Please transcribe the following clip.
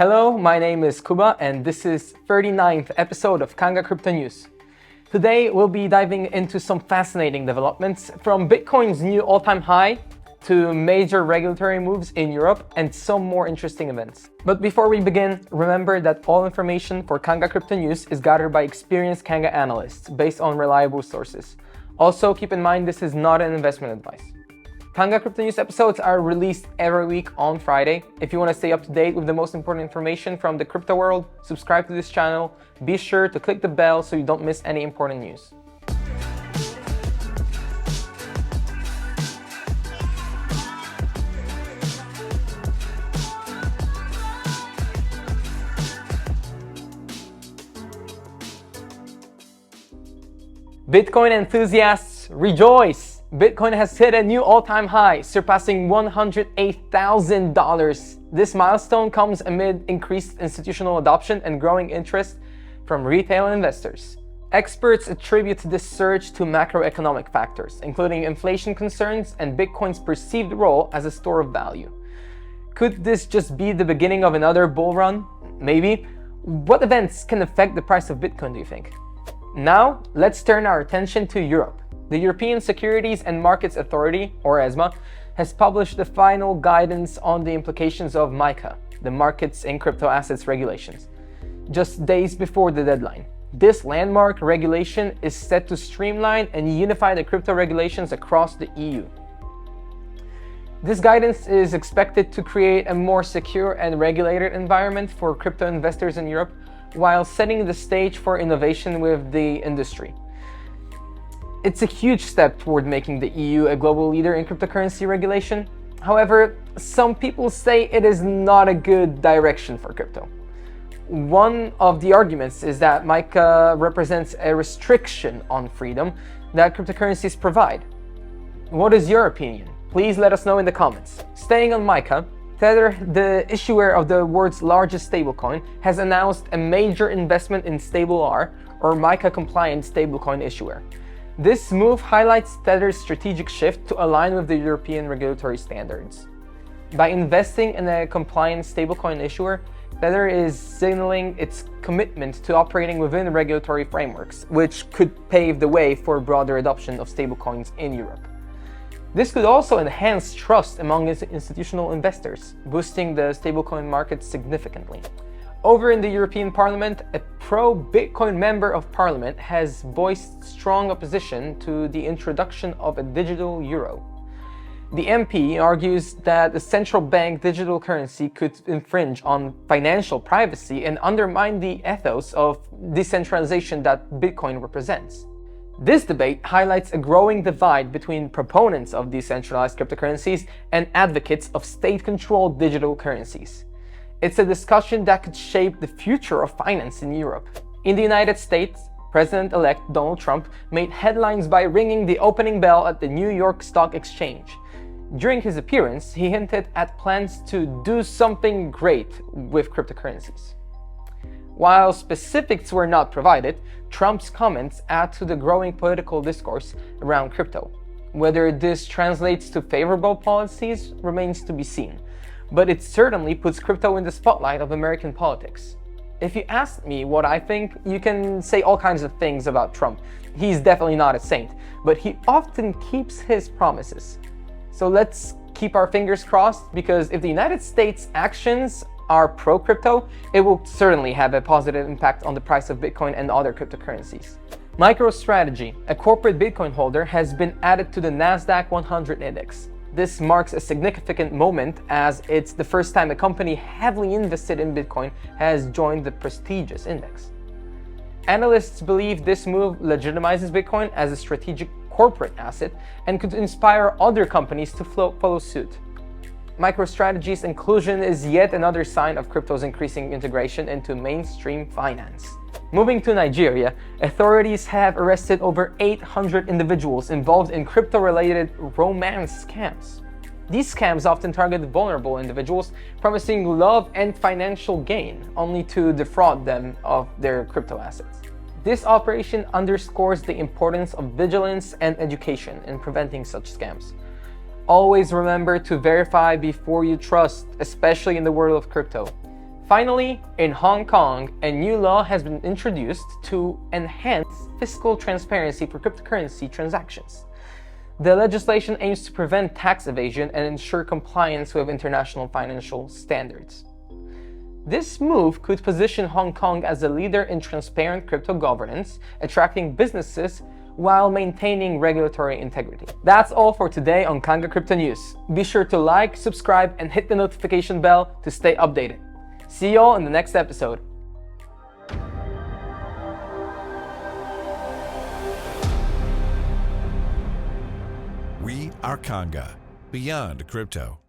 Hello, my name is Kuba and this is 39th episode of Kanga Crypto News. Today we'll be diving into some fascinating developments from Bitcoin's new all-time high to major regulatory moves in Europe and some more interesting events. But before we begin, remember that all information for Kanga Crypto News is gathered by experienced Kanga analysts based on reliable sources. Also, keep in mind this is not an investment advice. Kanga Crypto News episodes are released every week on Friday. If you want to stay up to date with the most important information from the crypto world, subscribe to this channel. Be sure to click the bell so you don't miss any important news. Bitcoin enthusiasts, rejoice! Bitcoin has hit a new all-time high, surpassing $108,000. This milestone comes amid increased institutional adoption and growing interest from retail investors. Experts attribute this surge to macroeconomic factors, including inflation concerns and Bitcoin's perceived role as a store of value. Could this just be the beginning of another bull run? Maybe. What events can affect the price of Bitcoin, do you think? Now, let's turn our attention to Europe. The European Securities and Markets Authority, or ESMA, has published the final guidance on the implications of MiCA, the Markets in Crypto Assets regulations, just days before the deadline. This landmark regulation is set to streamline and unify the crypto regulations across the EU. This guidance is expected to create a more secure and regulated environment for crypto investors in Europe, while setting the stage for innovation with the industry. It's a huge step toward making the EU a global leader in cryptocurrency regulation. However, some people say it is not a good direction for crypto. One of the arguments is that MiCA represents a restriction on freedom that cryptocurrencies provide. What is your opinion? Please let us know in the comments. Staying on MiCA, Tether, the issuer of the world's largest stablecoin, has announced a major investment in StablR, or MiCA-Compliant stablecoin issuer. This move highlights Tether's strategic shift to align with the European regulatory standards. By investing in a compliant stablecoin issuer, Tether is signaling its commitment to operating within regulatory frameworks, which could pave the way for broader adoption of stablecoins in Europe. This could also enhance trust among institutional investors, boosting the stablecoin market significantly. Over in the European Parliament, a pro-Bitcoin member of Parliament has voiced strong opposition to the introduction of a digital euro. The MP argues that the central bank digital currency could infringe on financial privacy and undermine the ethos of decentralization that Bitcoin represents. This debate highlights a growing divide between proponents of decentralized cryptocurrencies and advocates of state-controlled digital currencies. It's a discussion that could shape the future of finance in Europe. In the United States, President-elect Donald Trump made headlines by ringing the opening bell at the New York Stock Exchange. During his appearance, he hinted at plans to do something great with cryptocurrencies. While specifics were not provided, Trump's comments add to the growing political discourse around crypto. Whether this translates to favorable policies remains to be seen, but it certainly puts crypto in the spotlight of American politics. If you ask me what I think, you can say all kinds of things about Trump. He's definitely not a saint, but he often keeps his promises. So let's keep our fingers crossed, because if the United States' actions are pro-crypto, it will certainly have a positive impact on the price of Bitcoin and other cryptocurrencies. MicroStrategy, a corporate Bitcoin holder, has been added to the Nasdaq 100 index. This marks a significant moment as it's the first time a company heavily invested in Bitcoin has joined the prestigious index. Analysts believe this move legitimizes Bitcoin as a strategic corporate asset and could inspire other companies to follow suit. MicroStrategy's inclusion is yet another sign of crypto's increasing integration into mainstream finance. Moving to Nigeria, authorities have arrested over 800 individuals involved in crypto-related romance scams. These scams often target vulnerable individuals, promising love and financial gain, only to defraud them of their crypto assets. This operation underscores the importance of vigilance and education in preventing such scams. Always remember to verify before you trust, especially in the world of crypto. Finally, in Hong Kong, a new law has been introduced to enhance fiscal transparency for cryptocurrency transactions. The legislation aims to prevent tax evasion and ensure compliance with international financial standards. This move could position Hong Kong as a leader in transparent crypto governance, attracting businesses while maintaining regulatory integrity. That's all for today on Kanga Crypto News. Be sure to like, subscribe, and hit the notification bell to stay updated. See you all in the next episode. We are Kanga, beyond crypto.